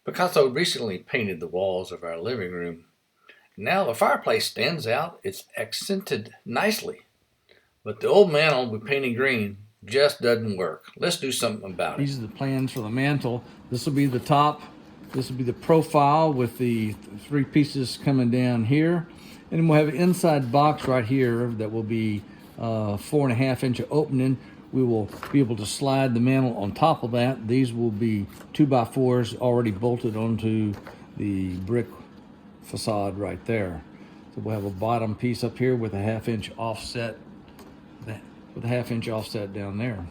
Picasso recently painted the walls of our living room. Now the fireplace stands out. It's accented nicely. But the old mantel we painted green just doesn't work. Let's do something about it. These are the plans for the mantle. This will be the top. This will be the profile with the three pieces coming down here. And then we'll have an inside box right here that will be 4.5 inch opening. We will be able to slide the mantle on top of that. These will be 2x4s already bolted onto the brick facade right there. So we'll have a bottom piece up here with a 1/2 inch offset, with a 1/2 inch offset down there.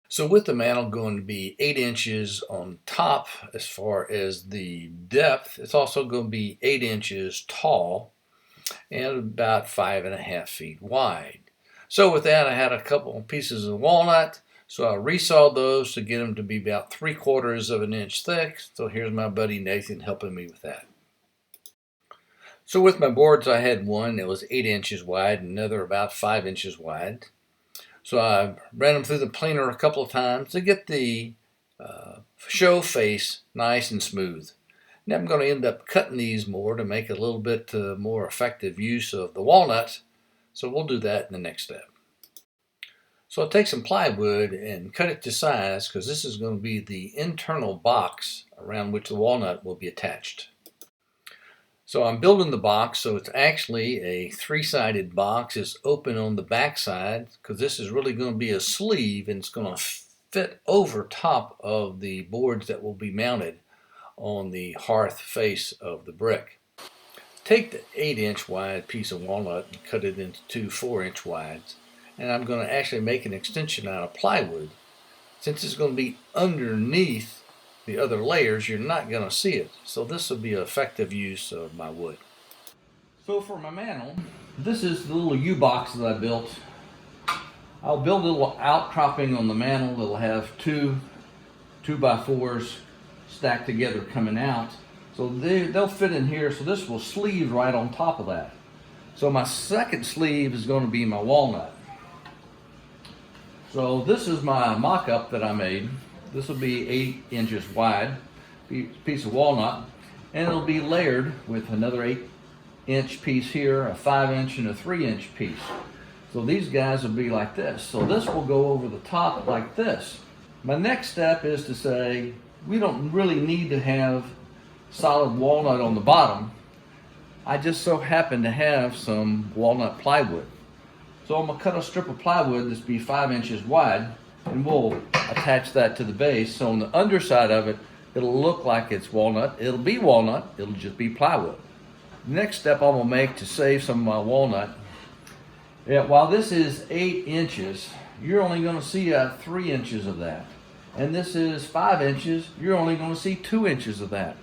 So with the mantel going to be 8 inches on top as far as the depth, it's also going to be 8 inches tall and about 5.5 feet wide. So with that, I had a couple of pieces of walnut, so I resawed those to get them to be about 3/4 of an inch thick. So here's my buddy Nathan helping me with that. So with my boards, I had one that was 8 inches wide, another about 5 inches wide. So I ran them through the planer a couple of times to get the show face nice and smooth. Now I'm going to end up cutting these more to make a little bit more effective use of the walnut. So we'll do that in the next step. So I'll take some plywood and cut it to size because this is going to be the internal box around which the walnut will be attached. So I'm building the box, so it's actually a 3-sided box. It's open on the back side because this is really going to be a sleeve, and it's going to fit over top of the boards that will be mounted on the hearth face of the brick. Take the 8-inch wide piece of walnut and cut it into two 4-inch wides, and I'm going to actually make an extension out of plywood. Since it's going to be underneath the other layers, you're not going to see it. So this will be an effective use of my wood. So for my mantle, this is the little U-box that I built. I'll build a little outcropping on the mantle that'll have two 2x4s stacked together coming out. So they'll fit in here, so this will sleeve right on top of that. So my second sleeve is going to be my walnut. So this is my mock-up that I made. This will be 8 inches wide, piece of walnut, and it'll be layered with another 8-inch piece here, a 5-inch and a 3-inch piece. So these guys will be like this. So this will go over the top like this. My next step is to say, we don't really need to have solid walnut on the bottom. I just so happen to have some walnut plywood. So I'm gonna cut a strip of plywood that's be 5 inches wide, and we'll attach that to the base. So on the underside of it, it'll look like it's walnut. It'll be walnut, it'll just be plywood. Next step I'm gonna make to save some of my walnut, while this is 8 inches, you're only gonna see 3 inches of that. And this is 5 inches, you're only gonna see 2 inches of that.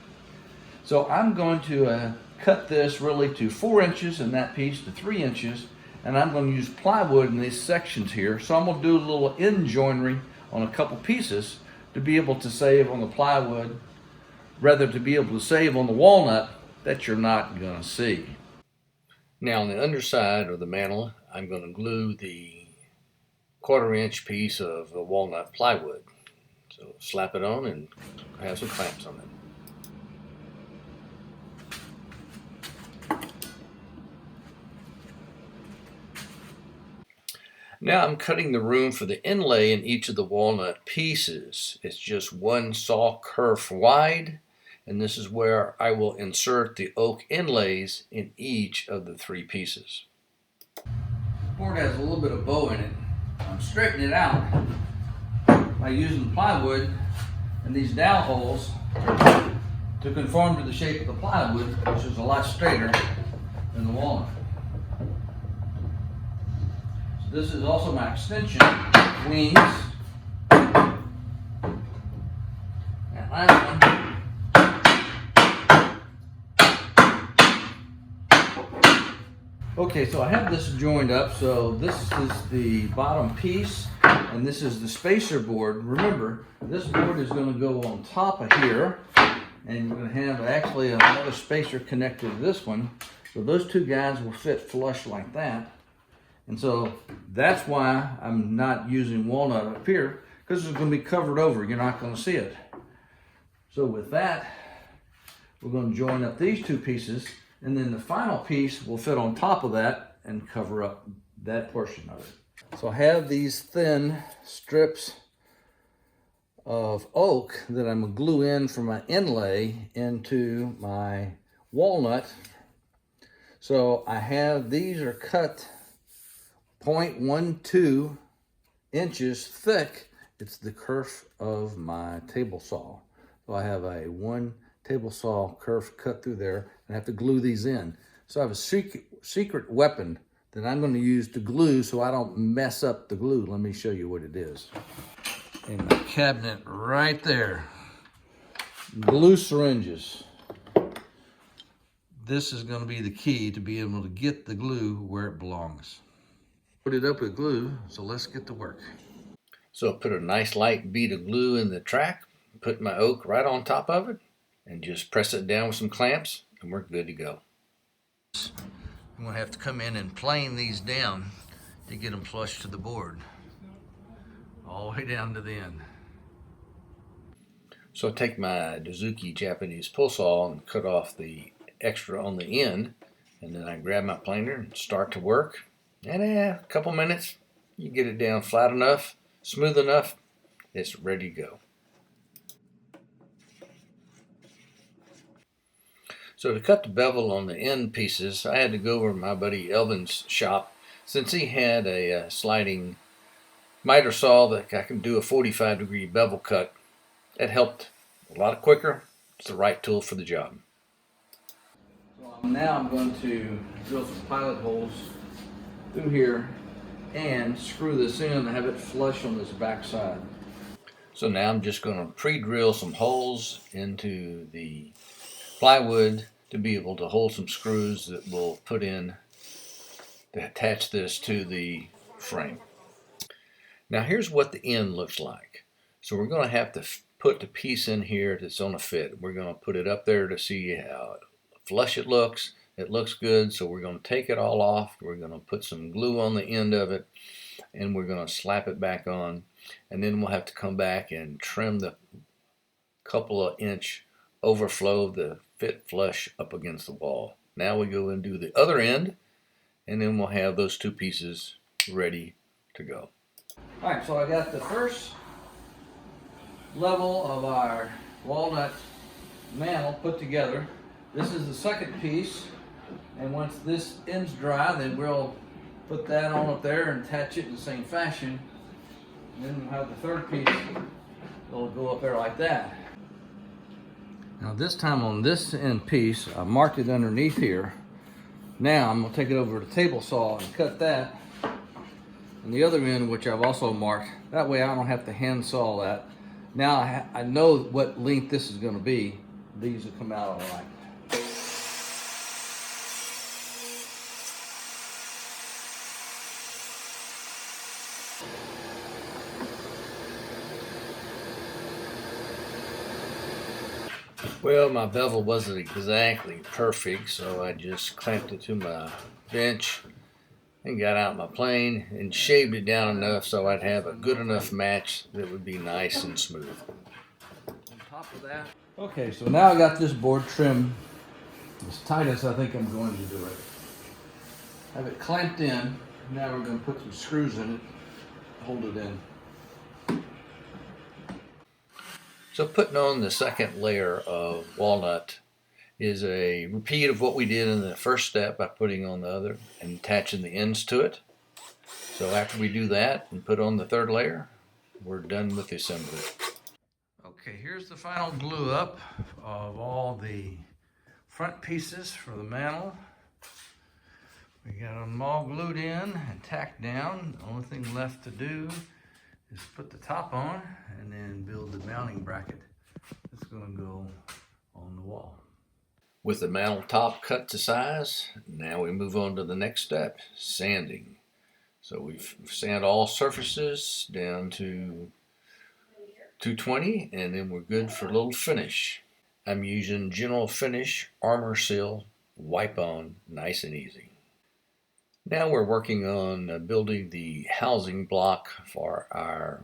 So I'm going to cut this really to 4 inches and that piece to 3 inches, and I'm going to use plywood in these sections here. So I'm going to do a little end joinery on a couple pieces to be able to save on the plywood, rather to be able to save on the walnut that you're not going to see. Now on the underside of the mantle, I'm going to glue the 1/4 inch piece of walnut plywood. So slap it on and have some clamps on it. Now I'm cutting the room for the inlay in each of the walnut pieces. It's just 1 saw kerf wide, and this is where I will insert the oak inlays in each of the 3 pieces. The board has a little bit of bow in it. I'm straightening it out by using plywood and these dowel holes to conform to the shape of the plywood, which is a lot straighter than the walnut. This is also my extension wings. That last one. Okay, so I have this joined up. So this is the bottom piece, and this is the spacer board. Remember, this board is going to go on top of here, and you're going to have actually another spacer connected to this one. So those two guys will fit flush like that. And so that's why I'm not using walnut up here, because it's going to be covered over. You're not going to see it. So with that, we're going to join up these two pieces, and then the final piece will fit on top of that and cover up that portion of it. So I have these thin strips of oak that I'm going to glue in for my inlay into my walnut. So I have, these are cut 0.12 inches thick. It's the kerf of my table saw. So I have a 1 table saw kerf cut through there, and I have to glue these in. So I have a secret weapon that I'm going to use to glue so I don't mess up the glue. Let me show you what it is. In my cabinet right there, glue syringes. This is going to be the key to be able to get the glue where it belongs. Put it up with glue, so let's get to work. So I put a nice light bead of glue in the track, put my oak right on top of it, and just press it down with some clamps, and we're good to go. I'm going to have to come in and plane these down to get them flush to the board, all the way down to the end. So I take my Dozuki Japanese pull saw and cut off the extra on the end, and then I grab my planer and start to work. And a couple minutes, you get it down flat enough, smooth enough, it's ready to go. So to cut the bevel on the end pieces, I had to go over to my buddy Elvin's shop, since he had a sliding miter saw that I can do a 45-degree bevel cut. It helped a lot quicker. It's the right tool for the job. So now I'm going to drill some pilot holes through here and screw this in and have it flush on this back side. So now I'm just going to pre-drill some holes into the plywood to be able to hold some screws that we'll put in to attach this to the frame. Now here's what the end looks like. So we're going to have to put the piece in here that's on a fit. We're going to put it up there to see how flush it looks. It looks good, so we're going to take it all off. We're going to put some glue on the end of it, and we're going to slap it back on, and then we'll have to come back and trim the couple of inch overflow to fit flush up against the wall. Now we go and do the other end, and then we'll have those two pieces ready to go. All right, so I got the first level of our walnut mantel put together. This is the second piece, and once this end's dry, then we'll put that on up there and attach it in the same fashion. And then we'll have the third piece that'll go up there like that. Now this time on this end piece, I marked it underneath here. Now I'm going to take it over to the table saw and cut that. And the other end, which I've also marked, that way I don't have to hand saw that. Now I know what length this is going to be. These will come out all right. Well, my bevel wasn't exactly perfect, so I just clamped it to my bench and got out my plane and shaved it down enough so I'd have a good enough match that would be nice and smooth. On top of that. Okay, so now I got this board trimmed as tight as I think I'm going to do it. Have it clamped in. Now we're going to put some screws in it, hold it in. So putting on the second layer of walnut is a repeat of what we did in the first step by putting on the other and attaching the ends to it. So after we do that and put on the third layer, we're done with the assembly. Okay, here's the final glue up of all the front pieces for the mantel. We got them all glued in and tacked down. The only thing left to do is put the top on and then build the mounting bracket that's going to go on the wall. With the mantel top cut to size, now we move on to the next step, sanding. So we've sanded all surfaces down to 220, and then we're good for a little finish. I'm using General Finish Armor Seal Wipe On, nice and easy. Now we're working on building the housing block for our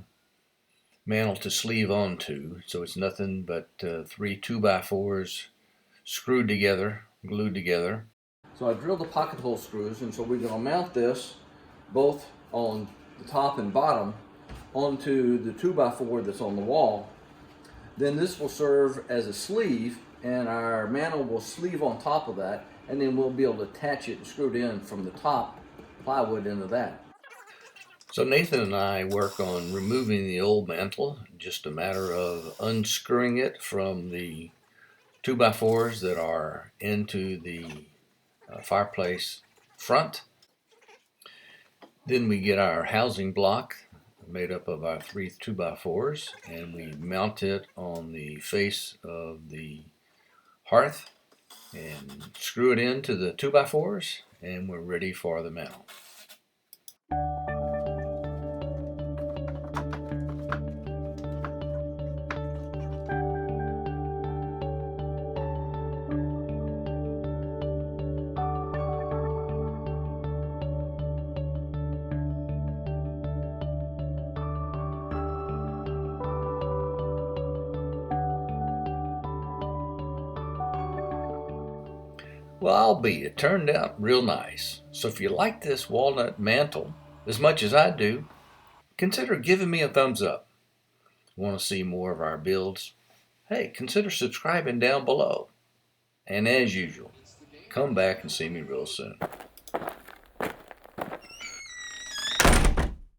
mantle to sleeve onto. So it's nothing but 3 2x4s screwed together, glued together. So I drilled the pocket hole screws, and so we're going to mount this both on the top and bottom onto the 2x4 that's on the wall. Then this will serve as a sleeve, and our mantle will sleeve on top of that, and then we'll be able to attach it and screw it in from the top plywood into that. So Nathan and I work on removing the old mantle, just a matter of unscrewing it from the 2x4s that are into the fireplace front. Then we get our housing block made up of our 3 2x4s, and we mount it on the face of the hearth and screw it into the 2x4s, and we're ready for the mantle. Well, I'll be. It turned out real nice. So if you like this walnut mantle as much as I do, consider giving me a thumbs up. Want to see more of our builds? Hey, consider subscribing down below. And as usual, come back and see me real soon.